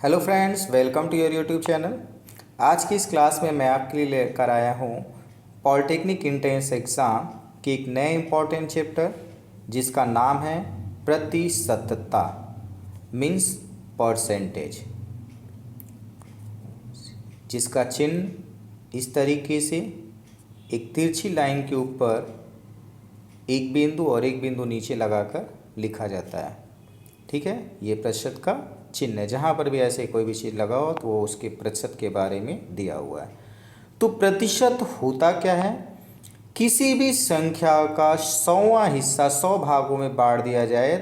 Hello friends, welcome to your YouTube channel. आज की इस क्लास में मैं आपके लिए लेकर आया हूँ पॉलिटेक्निक एंट्रेंस एग्ज़ाम की एक नए इम्पॉर्टेंट चैप्टर जिसका नाम है प्रतिशतता मीन्स परसेंटेज, जिसका चिन्ह इस तरीके से एक तिरछी लाइन के ऊपर एक बिंदु और एक बिंदु नीचे लगाकर लिखा जाता है। ठीक है, ये प्रतिशत का चिन्ह है। जहाँ पर भी ऐसे कोई भी चीज़ लगा हो तो वो उसके प्रतिशत के बारे में दिया हुआ है। तो प्रतिशत होता क्या है? किसी भी संख्या का 100वां हिस्सा 100 भागों में बांट दिया जाए,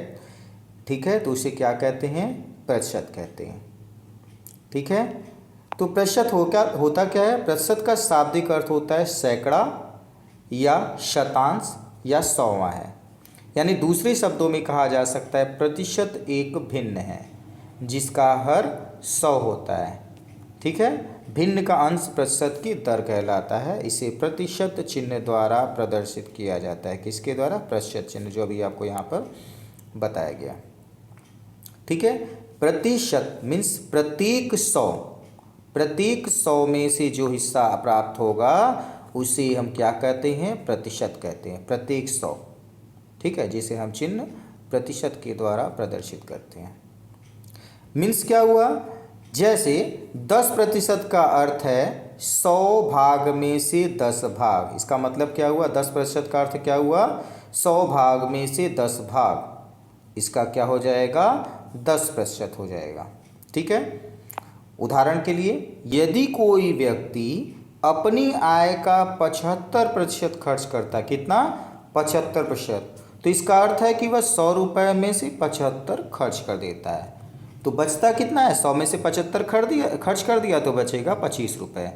ठीक है, तो उसे क्या कहते हैं? प्रतिशत कहते हैं। ठीक है, तो प्रतिशत होता क्या है? प्रतिशत का शाब्दिक अर्थ होता है सैकड़ा या शतांश या 100वां है। यानी दूसरे शब्दों में कहा जा सकता है प्रतिशत एक भिन्न है जिसका हर 100 होता है। ठीक है, भिन्न का अंश प्रतिशत की दर कहलाता है। इसे प्रतिशत चिन्ह द्वारा प्रदर्शित किया जाता है। किसके द्वारा? प्रतिशत चिन्ह, जो अभी आपको यहाँ पर बताया गया। ठीक है, प्रतिशत मीन्स प्रत्येक 100 में से जो हिस्सा प्राप्त होगा उसे हम क्या कहते हैं? प्रतिशत कहते हैं। प्रत्येक 100, ठीक है, जिसे हम चिन्ह प्रतिशत के द्वारा प्रदर्शित करते हैं। मीन्स क्या हुआ? जैसे 10% का अर्थ है 100 भाग में से 10 भाग। इसका मतलब क्या हुआ? 10% का अर्थ क्या हुआ? 100 भाग में से 10 भाग। इसका क्या हो जाएगा? 10% हो जाएगा। ठीक है, उदाहरण के लिए यदि कोई व्यक्ति अपनी आय का 75% खर्च करता है, कितना? 75%, तो इसका अर्थ है कि वह 100 रुपये में से 75 खर्च कर देता है। तो बचता कितना है? 100 में से 75 खर्च कर दिया तो बचेगा 25 रुपये।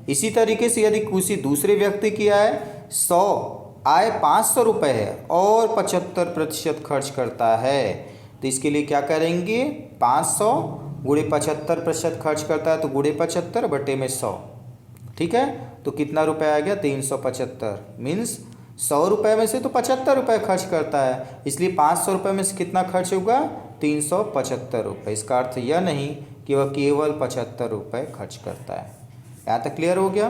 इसी तरीके से यदि किसी दूसरे व्यक्ति की आय 500 रुपये है और 75% खर्च करता है, तो इसके लिए क्या करेंगे? 500 गुणे 75% खर्च करता है तो गुणे 75 बटे में 100। ठीक है, तो कितना रुपये आ गया? 375। मीन्स 100 रुपये में से तो 75 रुपये खर्च करता है, इसलिए 500 रुपये में से कितना खर्च होगा? 375 रुपये। इसका अर्थ यह नहीं कि वह केवल 75 रुपये खर्च करता है। यहाँ तक क्लियर हो गया?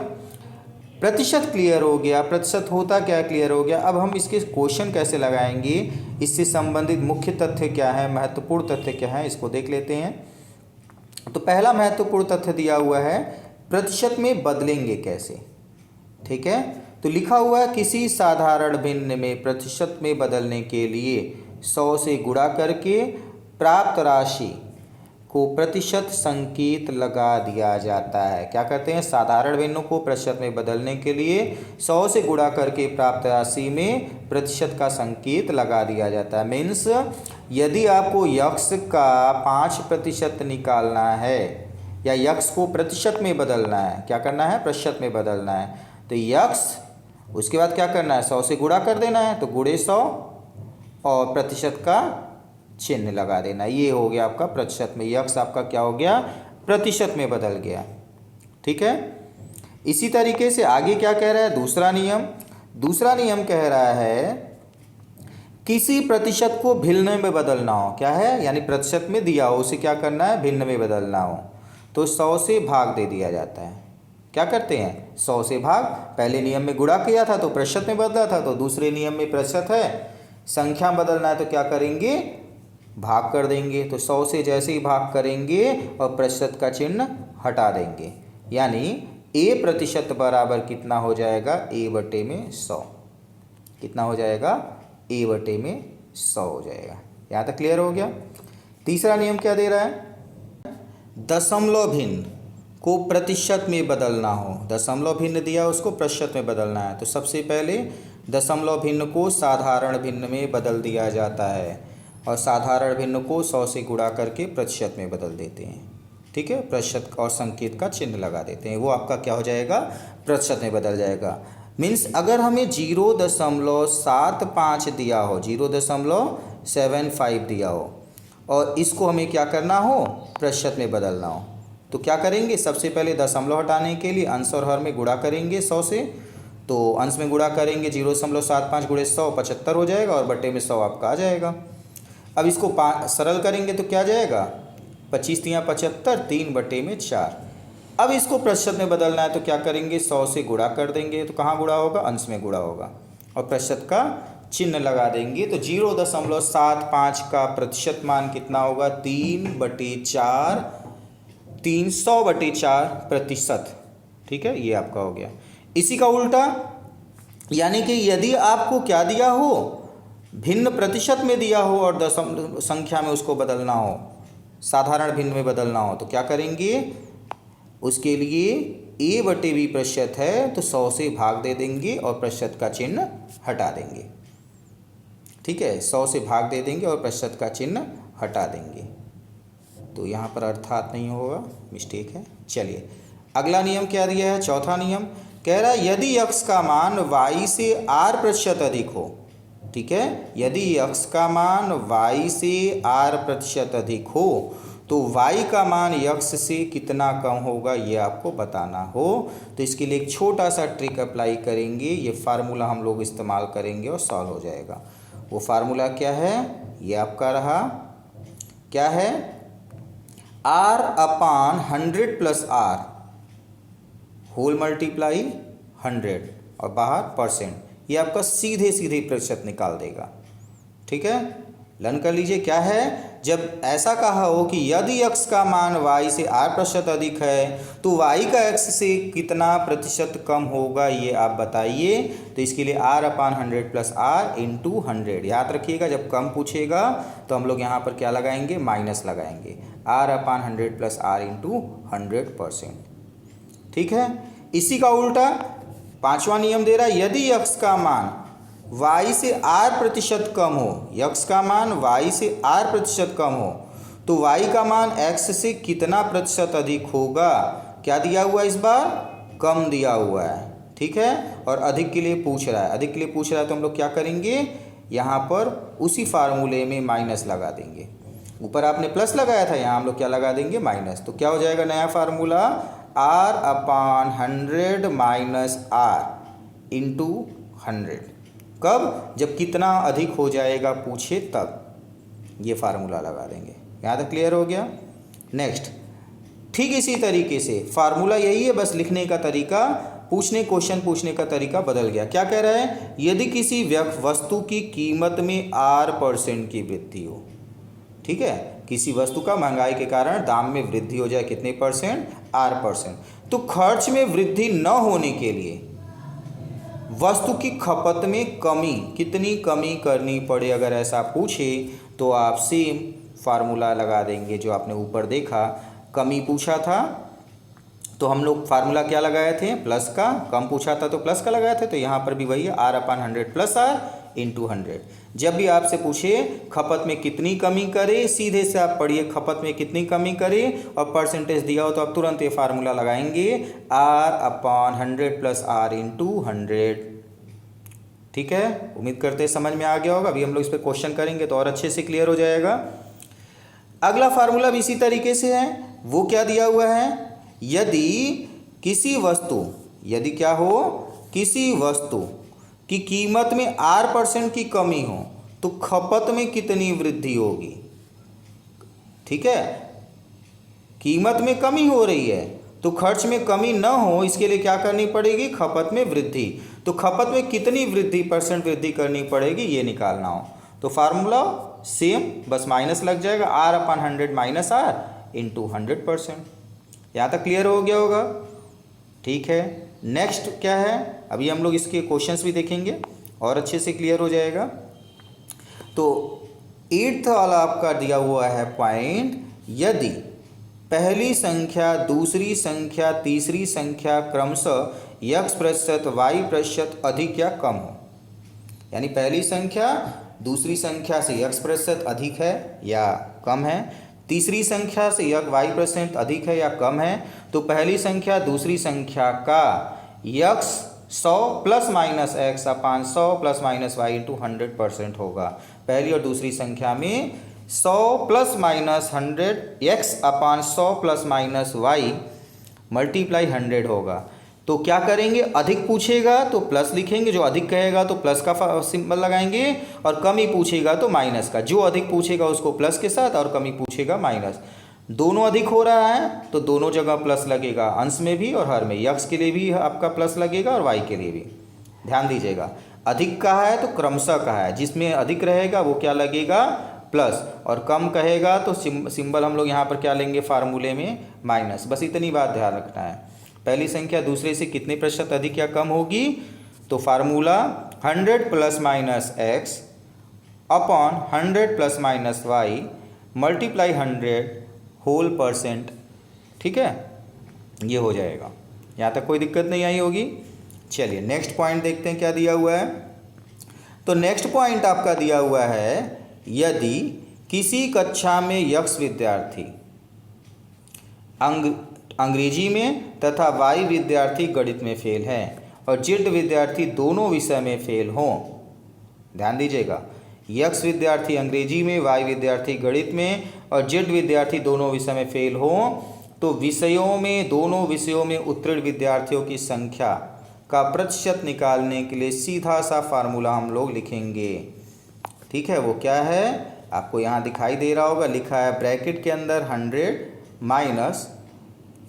प्रतिशत क्लियर हो गया, प्रतिशत होता क्या क्लियर हो गया। अब हम इसके क्वेश्चन कैसे लगाएंगे, इससे संबंधित मुख्य तथ्य क्या है, महत्वपूर्ण तथ्य क्या है, इसको देख लेते हैं। तो पहला महत्वपूर्ण तथ्य दिया हुआ है प्रतिशत में बदलेंगे कैसे। ठीक है, तो लिखा हुआ है किसी साधारण भिन्न में प्रतिशत में बदलने के लिए 100 से गुणा करके प्राप्त राशि को प्रतिशत संकेत लगा दिया जाता है। क्या करते हैं? साधारण भिन्नों को प्रतिशत में बदलने के लिए 100 से गुणा करके प्राप्त राशि में प्रतिशत का संकेत लगा दिया जाता है। मीन्स यदि आपको यक्स का 5% निकालना है या यक्स को प्रतिशत में बदलना है, क्या करना है? प्रतिशत में बदलना है, तो यक्स उसके बाद क्या करना है? 100 से गुणा कर देना है, तो गुणे 100 और प्रतिशत का चिन्ह लगा देना। ये हो गया आपका प्रतिशत में, यक्स आपका क्या हो गया? प्रतिशत में बदल गया। ठीक है, इसी तरीके से आगे क्या कह रहा है? दूसरा नियम कह रहा है किसी प्रतिशत को भिन्न में बदलना हो। क्या है? यानी प्रतिशत में दिया हो उसे क्या करना है? भिन्न में बदलना हो, तो 100 से भाग दे दिया जाता है। क्या करते हैं? 100 से भाग। पहले नियम में गुणा किया था तो प्रतिशत में बदला था, तो दूसरे नियम में प्रतिशत है, संख्या बदलना है तो क्या करेंगे? भाग कर देंगे। तो 100 से जैसे ही भाग करेंगे और प्रतिशत का चिन्ह हटा देंगे, यानी a प्रतिशत बराबर कितना हो जाएगा? a बटे में 100। कितना हो जाएगा? a बटे में 100 हो जाएगा। यहाँ तक क्लियर हो गया? तीसरा नियम क्या दे रहा है? दशमलव भिन्न को प्रतिशत में बदलना हो। दशमलव भिन्न दिया, उसको प्रतिशत में बदलना है, तो सबसे पहले दशमलव भिन्न को साधारण भिन्न में बदल दिया जाता है और साधारण भिन्न को 100 से गुणा करके प्रतिशत में बदल देते हैं। ठीक है, प्रतिशत और संकेत का चिन्ह लगा देते हैं, वो आपका क्या हो जाएगा? प्रतिशत में बदल जाएगा। मीन्स अगर हमें 0.75 दिया हो, 0.75 दिया हो और इसको हमें क्या करना हो? प्रतिशत में बदलना हो, तो क्या करेंगे? सबसे पहले दशमलव हटाने के लिए अंश और हर में गुणा करेंगे 100 से, तो अंश में गुणा करेंगे 0.75 गुणे 100 75 हो जाएगा और बटे में 100 आपका आ जाएगा। अब इसको सरल करेंगे तो क्या जाएगा? 25 तियाँ 75, 3/4। अब इसको प्रतिशत में बदलना है तो क्या करेंगे, 100 से गुणा कर देंगे। तो कहाँ गुणा होगा, अंश में गुणा होगा और प्रतिशत का चिन्ह लगा देंगे। तो 0.75 का प्रतिशत मान कितना होगा, 3/4, 300/4%। ठीक है, ये आपका हो गया। इसी का उल्टा, यानी कि यदि आपको क्या दिया हो, भिन्न प्रतिशत में दिया हो और दशमलव संख्या में उसको बदलना हो, साधारण भिन्न में बदलना हो, तो क्या करेंगे, उसके लिए a/b प्रतिशत है तो 100 से भाग दे देंगे और प्रतिशत का चिन्ह हटा देंगे। ठीक है, 100 से भाग दे देंगे और प्रतिशत का चिन्ह हटा देंगे। तो यहाँ पर अर्थात नहीं होगा, मिस्टेक है। चलिए अगला नियम क्या दिया है, चौथा नियम कह रहा है यदि x का मान y से r% अधिक हो। ठीक है, यदि x का मान y से r% अधिक हो तो y का मान x से कितना कम होगा ये आपको बताना हो। तो इसके लिए एक छोटा सा ट्रिक अप्लाई करेंगे, ये फार्मूला हम लोग इस्तेमाल करेंगे और सॉल्व हो जाएगा। वो फार्मूला क्या है, ये आपका रहा, क्या है, r/100 + r होल मल्टीप्लाई 100 और बाहर %, ये आपका सीधे सीधे प्रतिशत निकाल देगा। ठीक है, लर्न कर लीजिए क्या है, जब ऐसा कहा हो कि यदि x का मान y से r% अधिक है तो y का x से कितना प्रतिशत कम होगा ये आप बताइए। तो इसके लिए r/100 + r × 100। याद रखिएगा जब कम पूछेगा तो हम लोग यहाँ पर क्या लगाएंगे, माइनस लगाएंगे, r/100 + r × 100%। ठीक है, इसी का उल्टा पांचवा नियम दे रहा है यदि x का मान y से r% कम हो, x का मान y से r% कम हो तो y का मान x से कितना प्रतिशत अधिक होगा। क्या दिया हुआ है इस बार, कम दिया हुआ है। ठीक है, और अधिक के लिए पूछ रहा है, अधिक के लिए पूछ रहा है तो हम लोग क्या करेंगे, यहाँ पर उसी फार्मूले में माइनस लगा देंगे। ऊपर आपने प्लस लगाया था, यहाँ हम लोग क्या लगा देंगे, माइनस। तो क्या हो जाएगा नया फार्मूला, r/100 - r × 100। कब, जब कितना अधिक हो जाएगा पूछे तब ये फार्मूला लगा देंगे। यहाँ तक क्लियर हो गया। नेक्स्ट, ठीक इसी तरीके से फार्मूला यही है, बस लिखने का तरीका, क्वेश्चन पूछने का तरीका बदल गया। क्या कह रहा है, यदि किसी वस्तु की कीमत में r% की वृद्धि हो। ठीक है, किसी वस्तु का महंगाई के कारण दाम में वृद्धि हो जाए, कितने %, r%। तो खर्च में वृद्धि न होने के लिए वस्तु की खपत में कमी, कितनी कमी करनी पड़े, अगर ऐसा पूछे तो आप सेम फार्मूला लगा देंगे जो आपने ऊपर देखा। कमी पूछा था तो हम लोग फार्मूला क्या लगाए थे, प्लस का। कम पूछा था तो प्लस का लगाए थे, तो यहाँ पर भी वही है, r/100 + r × 100। जब भी आपसे पूछे खपत में कितनी कमी करे, सीधे से आप पढ़िए खपत में कितनी कमी करे और परसेंटेज दिया हो तो आप तुरंत ये फार्मूला लगाएंगे, r/100 + r × 100। ठीक है, उम्मीद करते हैं समझ में आ गया होगा। अभी हम लोग इस पर क्वेश्चन करेंगे तो और अच्छे से क्लियर हो जाएगा। अगला फार्मूला भी इसी तरीके से है, वो क्या दिया हुआ है, यदि किसी वस्तु, यदि क्या हो, किसी वस्तु की कीमत में r% की कमी हो तो खपत में कितनी वृद्धि होगी। ठीक है, कीमत में कमी हो रही है तो खर्च में कमी न हो, इसके लिए क्या करनी पड़ेगी, खपत में वृद्धि। तो खपत में कितनी वृद्धि, % वृद्धि करनी पड़ेगी ये निकालना हो तो फार्मूला सेम, बस माइनस लग जाएगा, r/100 - r × 100%। यहाँ तक क्लियर हो गया होगा। ठीक है, नेक्स्ट क्या है, अभी हम लोग इसके क्वेश्चंस भी देखेंगे और अच्छे से क्लियर हो जाएगा। तो 8th वाला आपका दिया हुआ है पॉइंट, यदि पहली संख्या, दूसरी संख्या, तीसरी संख्या क्रमशः x% y% अधिक या कम हो। यानी पहली संख्या दूसरी संख्या से x% अधिक है या कम है, तीसरी संख्या से y% अधिक है या कम है, तो पहली संख्या दूसरी संख्या का x 100 ± x/100 ± y × 100% होगा। पहली और दूसरी संख्या में 100 ± 100 x/100 ± y × 100 होगा। तो क्या करेंगे, अधिक पूछेगा तो प्लस लिखेंगे, जो अधिक कहेगा तो प्लस का सिंबल लगाएंगे, और कम ही पूछेगा तो माइनस का। जो अधिक पूछेगा उसको प्लस के साथ और कम ही पूछेगा माइनस। दोनों अधिक हो रहा है तो दोनों जगह प्लस लगेगा, अंश में भी और हर में। यक्स के लिए भी आपका प्लस लगेगा और वाई के लिए भी। ध्यान दीजिएगा, अधिक कहा है तो क्रमशः कहा है, जिसमें अधिक रहेगा वो क्या लगेगा, प्लस, और कम कहेगा तो सिंबल हम लोग यहाँ पर क्या लेंगे फार्मूले में, माइनस। बस इतनी बात ध्यान रखना है। पहली संख्या दूसरे से कितने प्रतिशत अधिक या कम होगी, तो formula 100 plus minus x upon 100 plus minus y multiply 100 whole %। ठीक है, ये हो जाएगा। यहाँ तक कोई दिक्कत नहीं आई होगी। चलिए नेक्स्ट पॉइंट देखते हैं क्या दिया हुआ है। तो नेक्स्ट पॉइंट आपका दिया हुआ है, यदि किसी कक्षा में यक्स विद्यार्थी अंग्रेजी में तथा वाई विद्यार्थी गणित में फेल है और जेड विद्यार्थी दोनों विषय में फेल हों। ध्यान दीजिएगा, यक्स विद्यार्थी अंग्रेजी में, वाई विद्यार्थी गणित में और जेड विद्यार्थी दोनों विषय में फेल हों, तो विषयों में, दोनों विषयों में उत्तीर्ण विद्यार्थियों की संख्या का प्रतिशत निकालने के लिए सीधा सा फार्मूला हम लोग लिखेंगे। ठीक है, वो क्या है आपको यहाँ दिखाई दे रहा होगा, लिखा है ब्रैकेट के अंदर 100 माइनस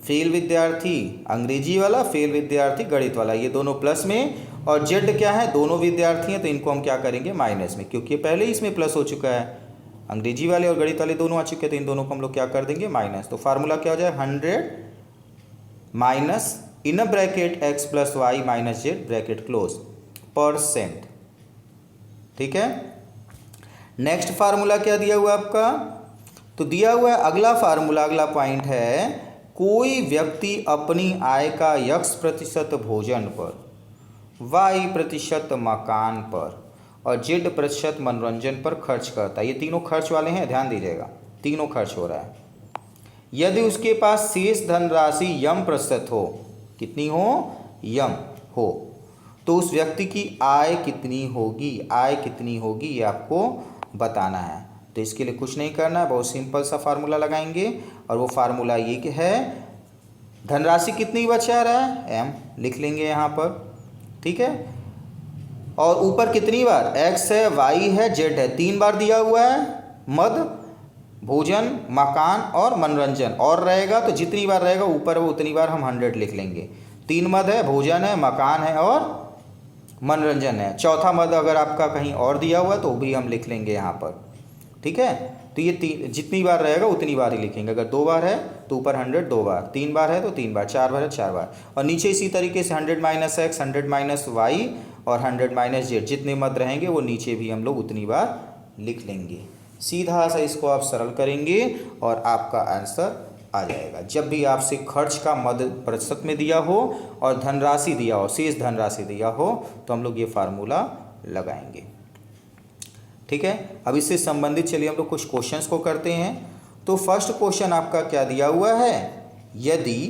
फेल विद्यार्थी अंग्रेजी वाला, फेल विद्यार्थी गणित वाला, ये दोनों प्लस में, और जेड क्या है, दोनों विद्यार्थी हैं तो इनको हम क्या करेंगे माइनस में, क्योंकि पहले ही इसमें प्लस हो चुका है, अंग्रेजी वाले और गणित वाले दोनों आ चुके हैं तो इन दोनों को हम लोग क्या कर देंगे माइनस। तो फार्मूला क्या हो जाए 100 minus in bracket x plus y minus z bracket close %। ठीक है, नेक्स्ट फार्मूला क्या दिया हुआ है आपका, तो दिया हुआ है अगला फार्मूला, अगला पॉइंट है, कोई व्यक्ति अपनी आय का x% भोजन पर, y% मकान पर और z% मनोरंजन पर खर्च करता है। ये तीनों खर्च वाले हैं, ध्यान दीजिएगा, तीनों खर्च हो रहा है। यदि उसके पास शेष धनराशि यम% हो, कितनी हो, यम हो, तो उस व्यक्ति की आय कितनी होगी, आय कितनी होगी ये आपको बताना है। तो इसके लिए कुछ नहीं करना है, बहुत सिंपल सा फार्मूला लगाएंगे, और वो फार्मूला ये है, धनराशि कितनी बचा रहा है, m लिख लेंगे यहाँ पर। ठीक है, और ऊपर कितनी बार x है, y है, z है, 3 बार दिया हुआ है, मद, भोजन, मकान और मनोरंजन, और रहेगा तो जितनी बार रहेगा ऊपर वो उतनी बार हम 100 लिख लेंगे। 3 मद है, भोजन है, मकान है और मनोरंजन है। चौथा मद अगर आपका कहीं और दिया हुआ है तो भी हम लिख लेंगे यहाँ पर। ठीक है, तो ये जितनी बार रहेगा उतनी बार ही लिखेंगे। अगर 2 बार है तो ऊपर 100 2 बार, 3 बार है तो 3 बार, 4 बार है 4 बार, और नीचे इसी तरीके से 100 माइनस एक्स, 100 माइनस वाई और 100 माइनस जेड, जितने मद रहेंगे वो नीचे भी हम लोग उतनी बार लिख लेंगे। सीधा सा इसको आप सरल करेंगे और आपका आंसर आ जाएगा। जब भी आपसे खर्च का मद प्रतिशत में दिया हो और धनराशि दिया हो, शेष धनराशि दिया हो, तो हम लोग ये फार्मूला लगाएंगे। ठीक है, अब इससे संबंधित चलिए हम लोग कुछ क्वेश्चंस को करते हैं। तो फर्स्ट क्वेश्चन आपका क्या दिया हुआ है, यदि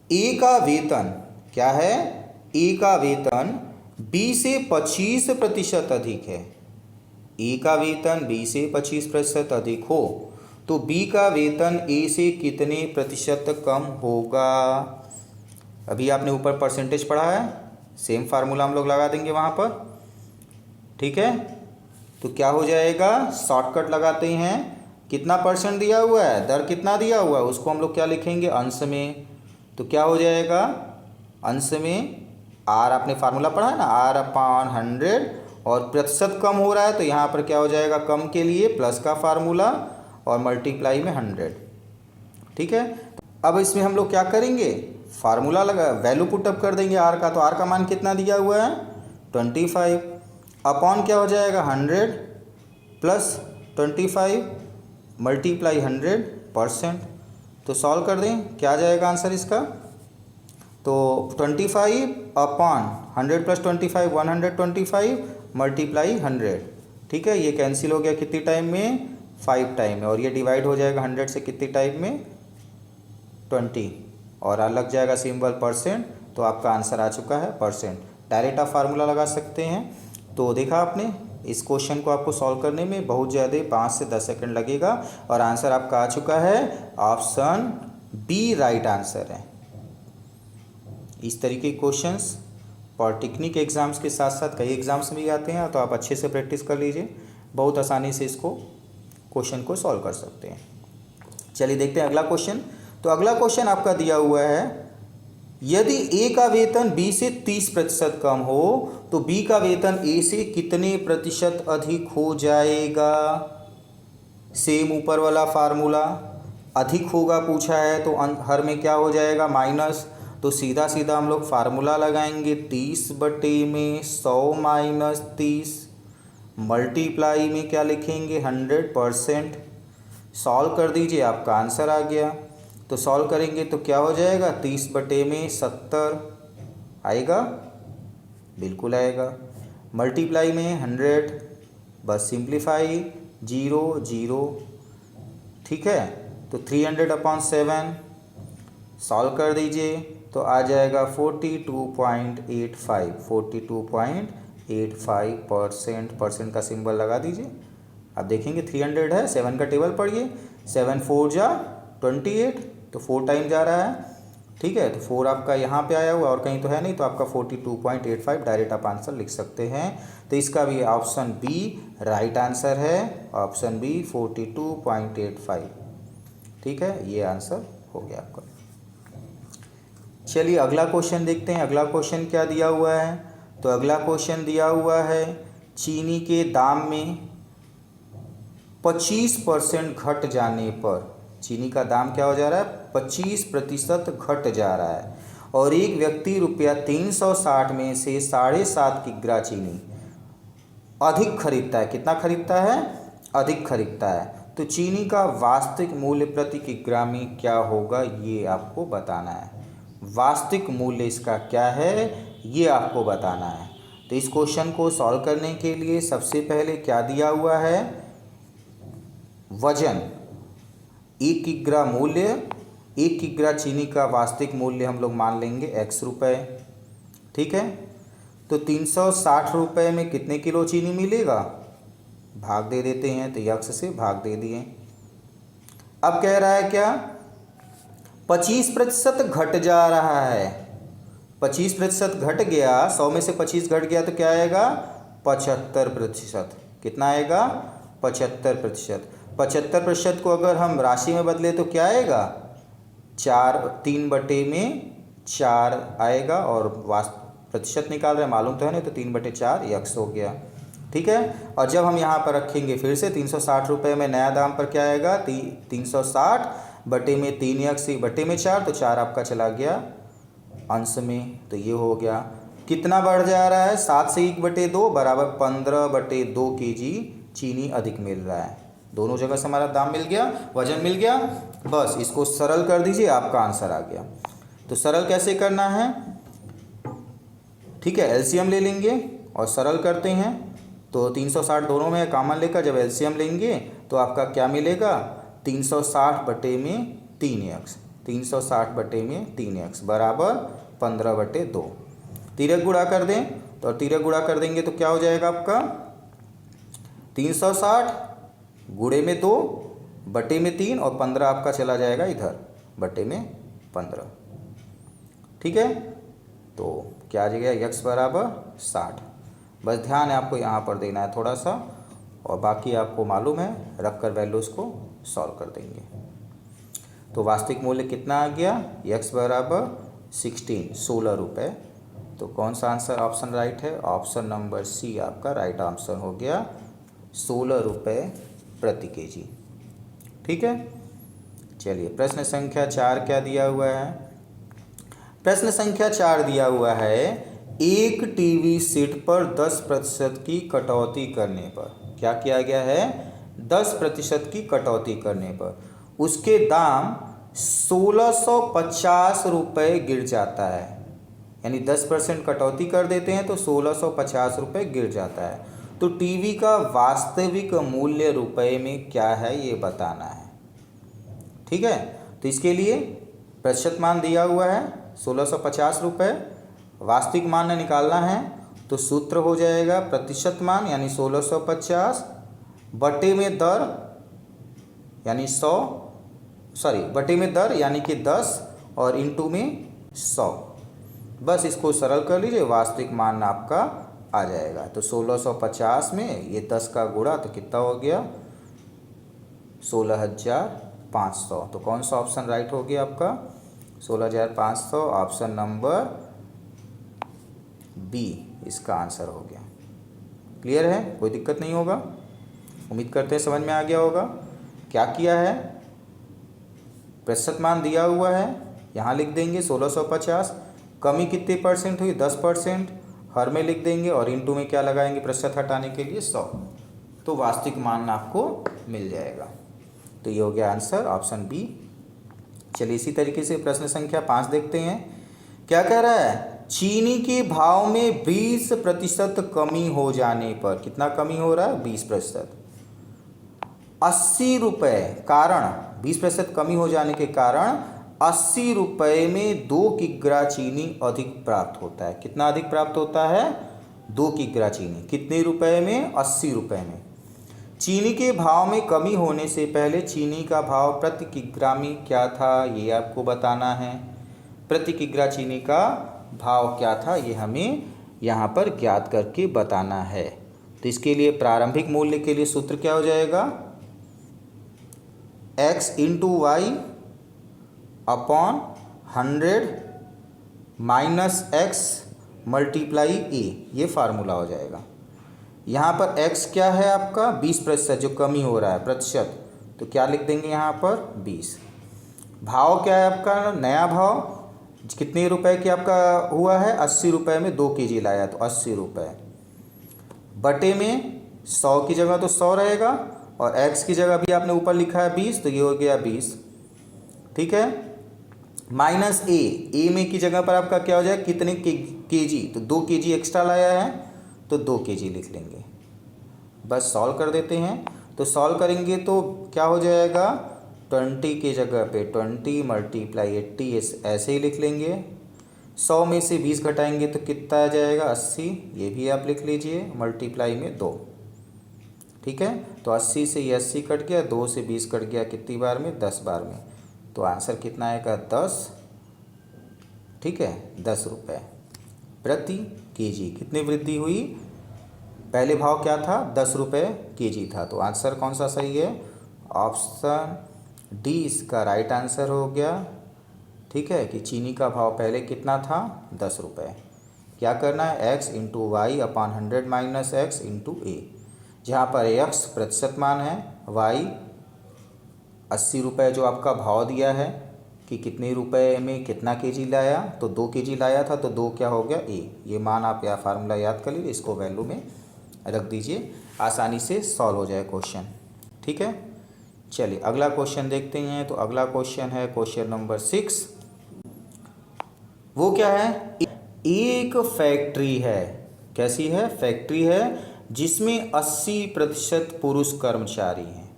ए का वेतन क्या है, ए का वेतन बी से 25% अधिक है, ए का वेतन बी से 25% अधिक हो, तो बी का वेतन ए से कितने प्रतिशत कम होगा। अभी आपने ऊपर परसेंटेज पढ़ा है, सेम फार्मूला हम लोग लगा देंगे वहाँ पर। ठीक है, तो क्या हो जाएगा, शॉर्टकट लगाते हैं, कितना % दिया हुआ है, दर कितना दिया हुआ है, उसको हम लोग क्या लिखेंगे अंश में। तो क्या हो जाएगा, अंश में आर, आपने फार्मूला पढ़ा है ना, आर अपॉन 100, और प्रतिशत कम हो रहा है तो यहाँ पर क्या हो जाएगा, कम के लिए प्लस का फार्मूला और मल्टीप्लाई में 100। ठीक है, अब इसमें हम लोग क्या करेंगे, फार्मूला लगा, वैल्यू पुटअप कर देंगे आर का। तो आर का मान कितना दिया हुआ है 25, अपॉन क्या हो जाएगा 100 प्लस 25 मल्टीप्लाई 100%। तो सॉल्व कर दें, क्या आ जाएगा आंसर इसका, तो 25 अपॉन 100 प्लस 25 125 मल्टीप्लाई 100। ठीक है, ये कैंसिल हो गया कितनी टाइम में, 5 टाइम में, और ये डिवाइड हो जाएगा 100 से कितनी टाइम में, 20, और लग जाएगा सिंबल %। तो आपका आंसर आ चुका है %। डायरेक्ट आप फार्मूला लगा सकते हैं। तो देखा आपने, इस क्वेश्चन को आपको सॉल्व करने में बहुत ज़्यादा 5 से 10 सेकंड लगेगा, और आंसर आपका आ चुका है, ऑप्शन बी राइट आंसर है। इस तरीके के क्वेश्चंस पॉलिटेक्निक एग्ज़ाम्स के साथ साथ कई एग्ज़ाम्स में भी आते हैं, तो आप अच्छे से प्रैक्टिस कर लीजिए, बहुत आसानी से इसको क्वेश्चन को सॉल्व कर सकते हैं। चलिए देखते हैं अगला क्वेश्चन। तो अगला क्वेश्चन आपका दिया हुआ है, यदि ए का वेतन बी से 30% कम हो तो बी का वेतन ए से कितने प्रतिशत अधिक हो जाएगा। सेम ऊपर वाला फार्मूला, अधिक होगा पूछा है तो हर में क्या हो जाएगा माइनस, तो सीधा सीधा हम लोग फार्मूला लगाएंगे 30/100 माइनस 30, मल्टीप्लाई में क्या लिखेंगे 100%। सॉल्व कर दीजिए, आपका आंसर आ गया। तो सॉल्व करेंगे तो क्या हो जाएगा 30/70 आएगा, बिल्कुल आएगा। मल्टीप्लाई में 100, बस सिंप्लीफाई 0 0, ठीक है। तो 300/7 सॉल्व कर दीजिए तो आ जाएगा 42.85, 42.85%। परसेंट का सिंबल लगा दीजिए। अब देखेंगे 300 है, 7 का टेबल पढ़िए, 7 4 जा 28, तो 4 टाइम जा रहा है, ठीक है। तो 4 आपका यहाँ पे आया हुआ और कहीं तो है नहीं, तो आपका 42.85 डायरेक्ट आप आंसर लिख सकते हैं। तो इसका भी ऑप्शन बी राइट आंसर है, ऑप्शन बी 42.85, ठीक है, ये आंसर हो गया आपका। चलिए अगला क्वेश्चन देखते हैं। अगला क्वेश्चन क्या दिया हुआ है। तो अगला क्वेश्चन दिया हुआ है, चीनी के दाम में 25% घट जाने पर, चीनी का दाम क्या हो जा रहा है 25% घट जा रहा है, और एक व्यक्ति रुपया 360 में से 7.5 किग्रा चीनी अधिक खरीदता है। कितना खरीदता है, अधिक खरीदता है। तो चीनी का वास्तविक मूल्य प्रति किग्रा में क्या होगा, ये आपको बताना है। वास्तविक मूल्य इसका क्या है, ये आपको बताना है। तो इस क्वेश्चन को सॉल्व करने के लिए सबसे पहले क्या दिया हुआ है, वजन, 1 किग्रा मूल्य, 1 किग्रा चीनी का वास्तविक मूल्य हम लोग मान लेंगे x रुपये, ठीक है। तो 360 रुपये में कितने किलो चीनी मिलेगा, भाग दे देते हैं, तो x से भाग दे दिए। अब कह रहा है क्या 25% घट जा रहा है, 25% घट गया, 100 में से 25 घट गया तो क्या आएगा 75%। कितना आएगा 75%। 75% को अगर हम राशि में बदले तो क्या आएगा 3/4 आएगा, और प्रतिशत निकाल रहे हैं, मालूम तो है नहीं, तो 3/4 x हो गया, ठीक है। और जब हम यहाँ पर रखेंगे फिर से 360 रुपये में नया दाम पर क्या आएगा 360 बटे में 3x बटे में 4, तो 4 आपका चला गया अंश में, तो ये हो गया। कितना बढ़ जा रहा है 7 से 1/2 बराबर 15/2 kg चीनी अधिक मिल रहा है। दोनों जगह से हमारा दाम मिल गया, वजन मिल गया, बस इसको सरल कर दीजिए, आपका आंसर आ गया। तो सरल कैसे करना है, ठीक है, एलसीएम ले लेंगे और सरल करते हैं। तो 360 दोनों में कॉमन लेकर जब एलसीएम लेंगे तो आपका क्या मिलेगा 360 बटे में 3x, 360 बटे में 3x बराबर 15/2। तिरक गुणा कर दें, तो तिरक गुणा कर देंगे तो क्या हो जाएगा आपका 360 गुणे में 2 बटे में 3, और 15 आपका चला जाएगा इधर बटे में 15, ठीक है। तो क्या आ जाएगा x बराबर 60। बस ध्यान है आपको यहाँ पर देना है थोड़ा सा, और बाकी आपको मालूम है, रख कर वैल्यूज़ को सॉल्व कर देंगे। तो वास्तविक मूल्य कितना आ गया x बराबर 16 रुपये। तो कौन सा आंसर ऑप्शन राइट है, ऑप्शन नंबर सी आपका राइट आंसर हो गया 16 रुपये प्रति केजी, ठीक है। चलिए प्रश्न संख्या 4 क्या दिया हुआ है। प्रश्न संख्या 4 दिया हुआ है, एक टीवी सेट पर 10% की कटौती करने पर, क्या किया गया है 10% की कटौती करने पर उसके दाम 1650 रुपये गिर जाता है। यानी 10% कटौती कर देते हैं तो 1650 रुपये गिर जाता है। तो टीवी का वास्तविक मूल्य रुपए में क्या है ये बताना है, ठीक है। तो इसके लिए प्रतिशत मान दिया हुआ है 1650 रुपये, वास्तविक मान निकालना है तो सूत्र हो जाएगा प्रतिशत मान यानी 1650 बटे में दर यानी 100, बटे में दर यानी कि 10 और इंटू में 100। बस इसको सरल कर लीजिए, वास्तविक मान आपका आ जाएगा। तो 1650 में ये 10 का गुणा तो कितना हो गया 16,000 16,500। तो कौन सा ऑप्शन राइट हो गया आपका? 16,500 ऑप्शन नंबर बी इसका आंसर हो गया। क्लियर है? कोई दिक्कत नहीं होगा? उम्मीद करते हैं समझ में आ गया होगा। क्या किया है, प्रतिशत मान दिया हुआ है, यहाँ लिख देंगे 1650। कमी कितने परसेंट हुई? 10%। हर में लिख देंगे और इनटू में क्या लगाएंगे प्रतिशत हटाने के लिए? 100। तो वास्तविक मान आपको मिल जाएगा। तो ये हो गया आंसर ऑप्शन बी। चलिए इसी तरीके से प्रश्न संख्या 5 देखते हैं। क्या कह रहा है? चीनी के भाव में 20% कमी हो जाने पर, कितना कमी हो रहा है? 20%। 80 रुपये, कारण 20% कमी हो जाने के कारण 80 रुपये में 2 किग्रा चीनी अधिक प्राप्त होता है। कितना अधिक प्राप्त होता है? 2 किग्रा चीनी। कितने रुपए में? 80 रुपये में। चीनी के भाव में कमी होने से पहले चीनी का भाव प्रति किग्रा में क्या था, ये आपको बताना है। प्रति किग्रा चीनी का भाव क्या था, ये हमें यहाँ पर ज्ञात करके बताना है। तो इसके लिए प्रारंभिक मूल्य के लिए सूत्र क्या हो जाएगा? x into y upon 100 minus x multiply a, ये फार्मूला हो जाएगा। यहाँ पर x क्या है आपका? 20%, जो कमी हो रहा है प्रतिशत, तो क्या लिख देंगे यहाँ पर? 20। भाव क्या है आपका? नया भाव कितने रुपए की आपका हुआ है? 80 रुपये में 2 केजी लाया, तो 80 रुपये बटे में 100 की जगह तो 100 रहेगा, और x की जगह भी आपने ऊपर लिखा है 20, तो ये हो गया 20। ठीक है, माइनस ए में की जगह पर आपका क्या हो जाएगा? कितने केजी? तो 2 केजी एक्स्ट्रा लाया है, तो 2 केजी लिख लेंगे। बस सॉल्व कर देते हैं। तो सॉल्व करेंगे तो क्या हो जाएगा? 20 की जगह पे 20 मल्टीप्लाई 80 ऐसे ही लिख लेंगे। 100 में से 20 घटाएंगे तो कितना आ जाएगा? 80। ये भी आप लिख लीजिए, मल्टीप्लाई में 2। ठीक है, तो 80 से ये 80 कट गया, 2 से 20 कट गया, कितनी बार में? 10 बार में। तो आंसर कितना आएगा? 10। ठीक है, 10 रुपये प्रति केजी। कितनी वृद्धि हुई? पहले भाव क्या था? 10 रुपये केजी था। तो आंसर कौन सा सही है? ऑप्शन डी इसका राइट आंसर हो गया। ठीक है, कि चीनी का भाव पहले कितना था? 10 रुपये। क्या करना है? x into y upon 100 minus x into a, जहाँ पर x प्रतिशत मान है, y 80 रुपये जो आपका भाव दिया है कि कितने रुपए में कितना केजी लाया, तो 2 केजी लाया था, तो 2 क्या हो गया? a। ये मान आप या फार्मूला याद कर लीजिए, इसको वैल्यू में रख दीजिए, आसानी से सॉल्व हो जाए क्वेश्चन। ठीक है, चलिए अगला क्वेश्चन देखते हैं। तो अगला क्वेश्चन है क्वेश्चन नंबर 6। वो क्या है? एक फैक्ट्री है। कैसी है? फैक्ट्री है जिसमें 80% पुरुष कर्मचारी हैं।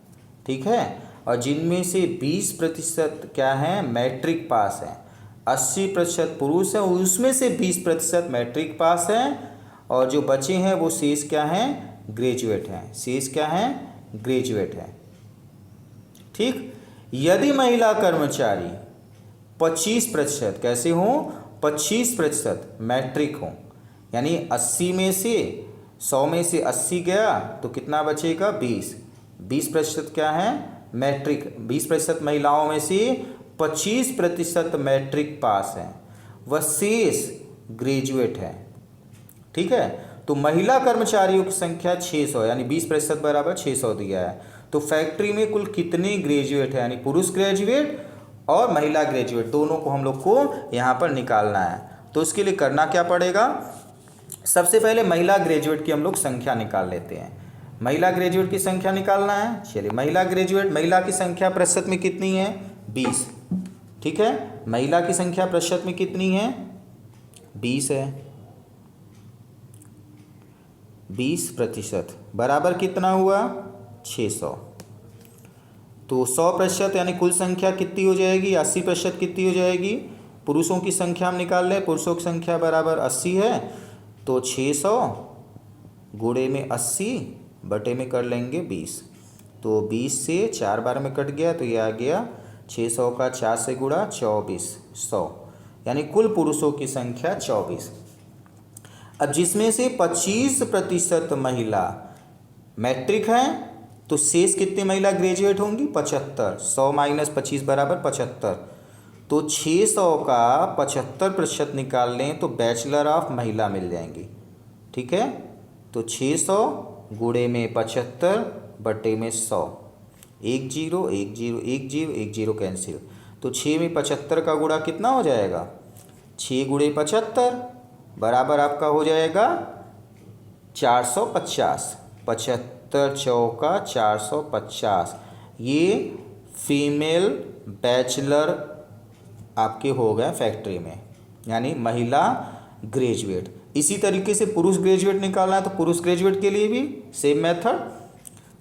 ठीक है, और जिनमें से 20% क्या है? मैट्रिक पास हैं। 80% पुरुष हैं, उसमें से 20% मैट्रिक पास हैं, और जो बचे हैं वो शेष क्या हैं? ग्रेजुएट हैं। शेष क्या हैं? ग्रेजुएट हैं। ठीक, यदि महिला कर्मचारी 25% कैसे हों? 25% मैट्रिक हों, यानी 80 में से 100 में से 80 गया तो कितना बचेगा? 20। 20% क्या है? मैट्रिक। 20% महिलाओं में से 25% मैट्रिक पास हैं, वह शेष ग्रेजुएट है। ठीक है, तो महिला कर्मचारियों की संख्या 600, यानी 20% बराबर 600 दिया है। तो फैक्ट्री में कुल कितने ग्रेजुएट है, यानी पुरुष ग्रेजुएट और महिला ग्रेजुएट दोनों को हम लोग को यहाँ पर निकालना है। तो इसके लिए करना क्या पड़ेगा? सबसे पहले महिला ग्रेजुएट की हम लोग संख्या निकाल लेते हैं। महिला ग्रेजुएट की संख्या निकालना है। चलिए, महिला ग्रेजुएट, महिला की संख्या प्रतिशत में कितनी है? 20। ठीक है, महिला की संख्या प्रतिशत में कितनी है? 20 है। 20% बराबर कितना हुआ? 600। तो 100% यानी कुल संख्या कितनी हो जाएगी? 80% कितनी हो जाएगी? पुरुषों की संख्या हम निकाल लें। पुरुषों की संख्या बराबर 80 है, तो 600 गुणे में 80 बटे में कर लेंगे 20। तो 20 से 4 बार में कट गया, तो ये आ गया 600 का 4 से गुणा 24, 100, यानी कुल पुरुषों की संख्या 24। अब जिसमें से 25% महिला मैट्रिक हैं, तो शेष कितनी महिला ग्रेजुएट होंगी? 75। 100 माइनस 25 बराबर 75। तो 600 का 75% निकाल लें तो बैचलर ऑफ महिला मिल जाएंगी। ठीक है, तो 600 गुणे में 75 बटे में 100, 1 0 1 0 1 0 1 0 कैंसिल। तो 6 में 75 का गुणा कितना हो जाएगा? 6 गुणे 75 बराबर आपका हो जाएगा 450। 75 चौका 450। ये फीमेल बैचलर आपके हो गए फैक्ट्री में, यानी महिला ग्रेजुएट। इसी तरीके से पुरुष ग्रेजुएट निकालना है तो पुरुष ग्रेजुएट के लिए भी सेम मेथड।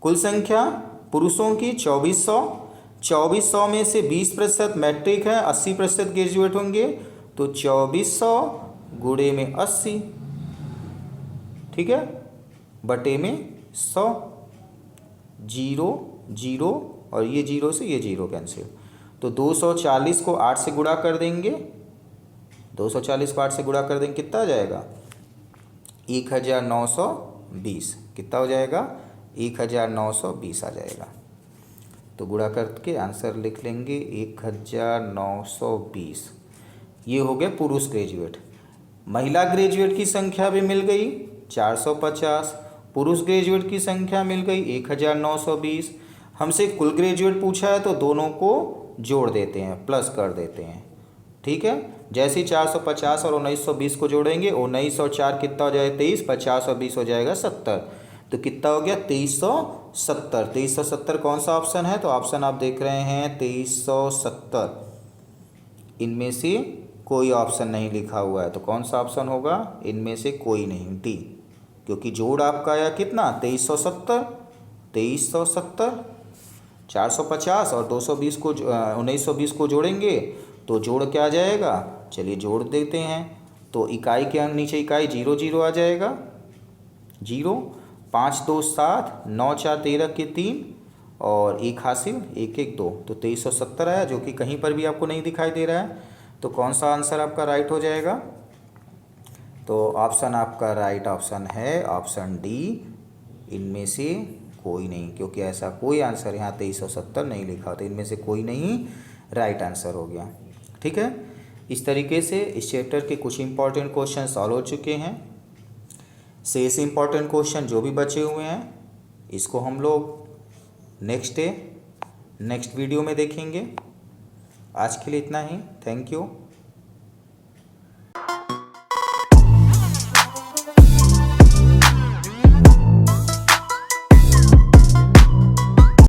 कुल संख्या पुरुषों की 2400। 2400 में से 20% मैट्रिक है, 80% ग्रेजुएट होंगे, तो 2400 गुणे में 80, ठीक है, बटे में 100। 0 0 और ये 0 से ये 0 कैंसिल। तो 240 को 8 से गुणा कर देंगे, 240 को 8 से गुणा कर देंगे, कितना आ जाएगा? 1920। कितना हो जाएगा? 1920 आ जाएगा। तो गुणा करके आंसर लिख लेंगे 1920। ये हो गए पुरुष ग्रेजुएट। महिला ग्रेजुएट की संख्या भी मिल गई 450, पुरुष ग्रेजुएट की संख्या मिल गई 1920। हमसे कुल ग्रेजुएट पूछा है तो दोनों को जोड़ देते हैं, प्लस कर देते हैं। ठीक है, जैसे ही 450 और 1920 को जोड़ेंगे, 19 और 4 कितना हो जाएगा? 23, 50 और 20 हो जाएगा 70। तो कितना हो गया? 2370। 2370 कौन सा ऑप्शन है? तो ऑप्शन आप देख रहे हैं 2370। इनमें से कोई ऑप्शन नहीं लिखा हुआ है, तो कौन सा ऑप्शन होगा? इनमें से कोई नहीं, डी। क्योंकि जोड़ आपका आया कितना? 2370। 2370 450 और 220 को 1920 को जोड़ेंगे तो जोड़ क्या आ जाएगा? चलिए जोड़ देते हैं। तो इकाई के नीचे इकाई 0 0 आ जाएगा, 0। 5 2 7, 9 4 13 के 3 और 1 हासिल, 1 1 2। तो 2370 आया, जो कि कहीं पर भी आपको नहीं दिखाई दे रहा है। तो कौन सा आंसर आपका राइट हो जाएगा? तो ऑप्शन आपका राइट ऑप्शन है ऑप्शन डी, इनमें से कोई नहीं, क्योंकि ऐसा कोई आंसर यहाँ 2370 नहीं लिखा, तो इनमें से कोई नहीं राइट आंसर हो गया। ठीक है, इस तरीके से इस चैप्टर के कुछ इंपॉर्टेंट क्वेश्चन सॉल्व हो चुके हैं। शेष इंपॉर्टेंट क्वेश्चन जो भी बचे हुए हैं इसको हम लोग नेक्स्ट वीडियो में देखेंगे। आज के लिए इतना ही। Thank you.